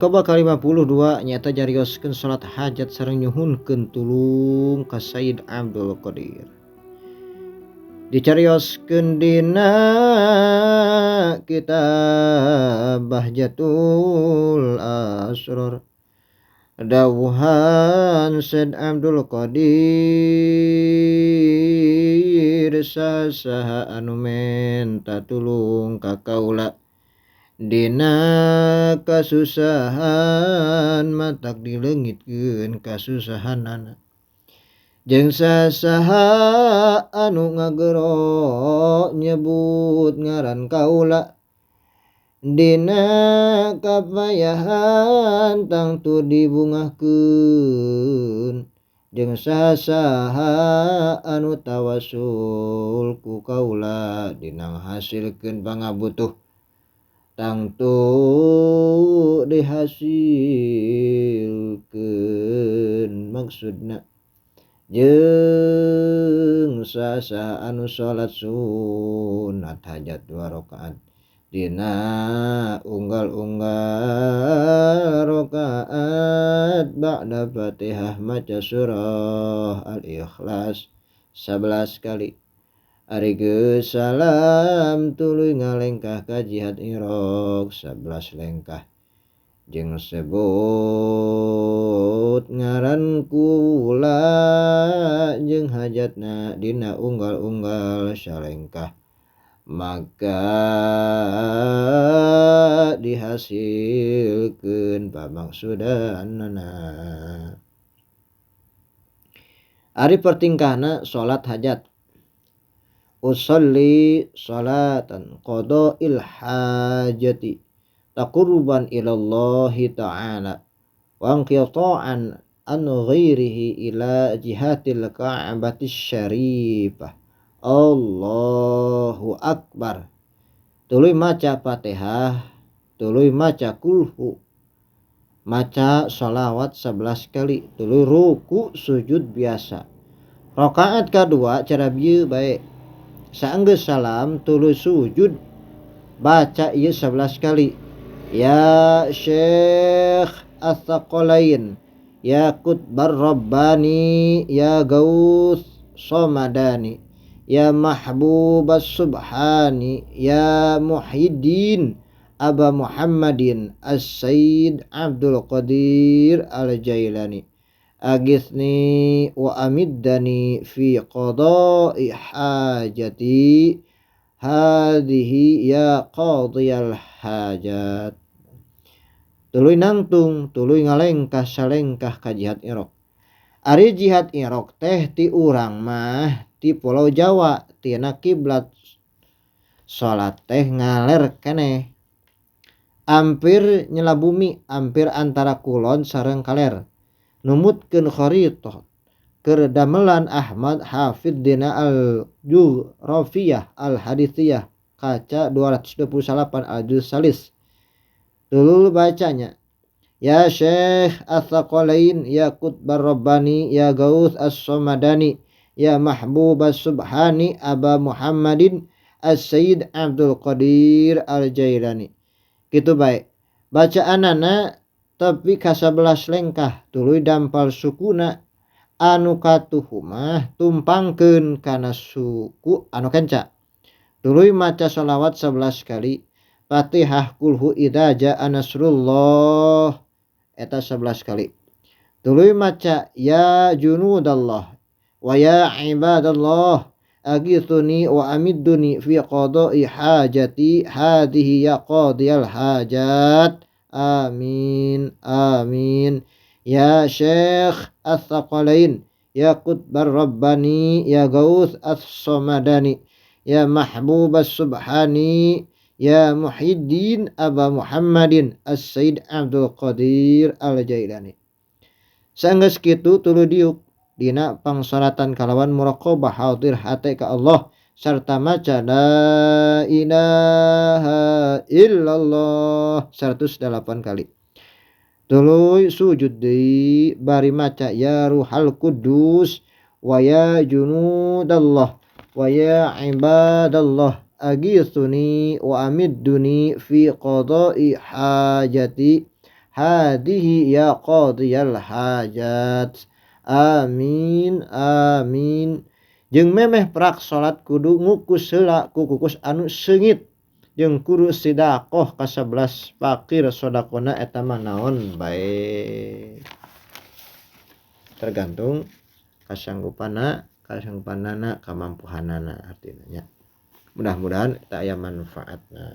Coba ka 52 nyata jarioskeun salat hajat sareng nyuhunkeun tulung ka Sayyid Abdul Qadir. Dicarioskeun dina kitab Bahjatul Asror dawuhan Sayyid Abdul Qadir saha anu menta tulung ka kaula dina kasusahan matak dileungitkeun kasusahanana jeung saha anu ngagero nyebut ngaran kaula dina kapayahan tangtu dibungahkeun jeung saha anu tawasul ku kaula dina ngahasilkeun pangabutuh tangtu dihasilkeun maksudna jeung saha anu salat sunat hajat 2 rakaat dina unggal-unggal rakaat ba'da Fatihah maca surah Al-Ikhlas 11 kali. Ari geus salam tuluy ngalengkah ka jihad iraq 11 lengkah jeung sebut ngaran kula jeung hajatna dina unggal-unggal salengkah maka dihasilkeun pamaksudanana. Ari pertingkahna salat hajat usolli salatan qada'il hajati taqurruban ilallahi ta'ala wa inqita'an an ghairihi ila jihatil ka'batis syarifah. Allahu akbar. Tuluy maca Fatihah, tuluy maca kulhu, maca shalawat 11 kali, tuluy ruku sujud biasa. Rakaat kadua cara bieu bae. Saenggeus salam tuluy sujud baca ieu 11 kali. Ya Syekh Ats-Tsaqalain, ya Qutbar Rabbani, ya Gaus Somadani, ya Mahbubas Subhani, ya Muhyiddin Aba Muhammadin As-Sayyid Abdul Qadir Al-Jailani, aghithni wa amiddani fi qada'i hajati hadhihi ya qadiyal hajat. Tuluy nangtung, tuluy ngalengkah salengkah ka jihad iraq. Ari jihad iraq teh ti urang mah ti Pulau Jawa tina kiblat salat teh ngaler keneh ampir nyela bumi, ampir antara kulon sareng kaler. Numutkeun khariitah keur damelan Ahmad Hafid dina Al-Jughrafiyah Al-Haditsiyah kaca 228 al-juz salis. Dulu bacanya ya Syekh Ats-Tsaqalain, ya Qutbar Rabbani, ya Gaus As-Somadani, ya Mahbubas Subhani Aba Muhammadin As-Sayyid Abdul Qadir Al-Jailani. Kitu bae bacaanana tapi ka 11 lengkah tuluy dampal sukuna anu katuhu mah tumpangkeun kana suku anu kenca. Tuluy maca shalawat 11 kali, Fatihah kulhu idza jaa nasrullah eta 11 kali. Tuluy maca ya junudallah wa ya ibadallah aghithuni wa amidduni fi qada'i hajati hadhihi ya qadiyal hajat. Amin amin. Ya Syekh Ats-Tsaqalain, ya Qutbar Rabbani, ya Gaus As-Somadani, ya Mahbubas Subhani, ya Muhyiddin Aba Muhammadin As-Sayyid Abdul Qadir Al-Jailani. Saenggeus kitu tuluy diuk dina pangsalatan kalawan muraqabah hadir hate ka Allah sarta maca la ilaha illallah 108 kali. Tuluy sujud deui bari maca ya Ruhal Qudus wa ya junudallah wa ya ibadallah aghithuni wa amidduni fi qada'i hajati hadihi ya qadiyal hajat. Amin amin. Jeung memeh prak salat kudu ngukus heula ku kukus anu seungit, jeung kudu sidaqoh ka 11 fakir sodakona eta mah naon bae. Tergantung kasanggupanana kamampuhanana artinya nya. Mudah-mudahan eta aya manfaatna.